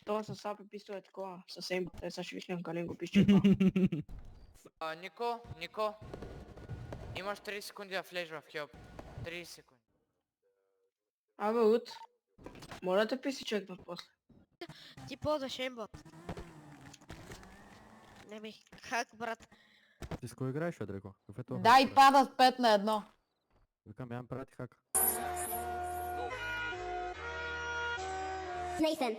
То със сапи пистол е такова, съвсем, сега ще вихнем Калин пише това. Нико, имаш 30 секунди да влезеш в хелп. 30 секунди. Абе, Ут, моля те писи чекнат после. Ти ползваш ембот. Не ми, как брат? Ти с кой играеш, Адреко? Какъв е това? Да, и пада с 5 на 1. Викам, я прати хак. Nathan.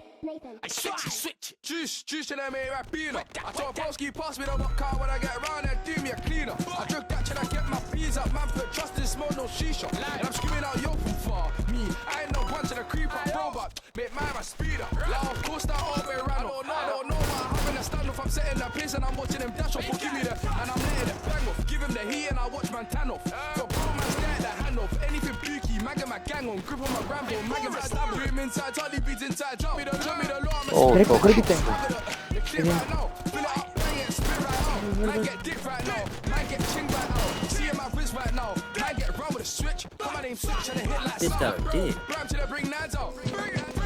I switch. Juice to them ain't rapina. I told Broski pass me the rock car when I get around and do me a cleaner. I drink that till I get my peas up, man. Put trust in smoke, no shisha. And I'm screaming out yo from far. Me, I ain't no bunch of the creeper robot. Make mine my speeder. Like of course that all the way around. I don't know what I'm having a stand off. I'm setting that pace and I'm watching them dash off. Give me the and I'm letting it bang off. Give him the heat and I watch man tan off. Got bro man's get the hand off. Anything pooky, man get my gang on. Grip on my Rambo, man get my stab. Do him inside, Charlie beats inside. Jump me the law. Adreco, creo que tengo. Man get dick right now, man get ching right now. See my wrist right now, man get run with a switch. Come my name switch and hit like Sister, dude. Bram till I bring nines out.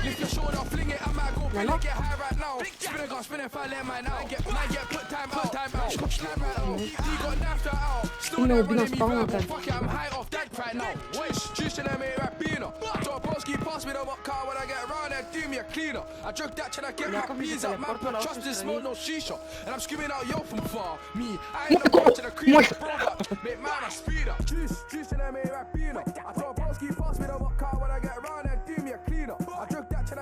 Lift your shoulder, fling it, I might go bring it, get high right now. Spin a gun, spin it, let mine out. Man get put time out. Time right out. He got knifed out. Still there running me round. Fuck it, I'm high off that right now. Juice to them ain't rapina. I told Broski pass me the rock car when I get around and do me a cleaner. I drink that till I get my peas up. Man put trust in smoke, no shisha. And I'm screaming out yo from far. Me, I ain't no bunch of the creeper product. Make mine a speeder. Juice to them ain't rapina. I told Broski pass me the rock car when I get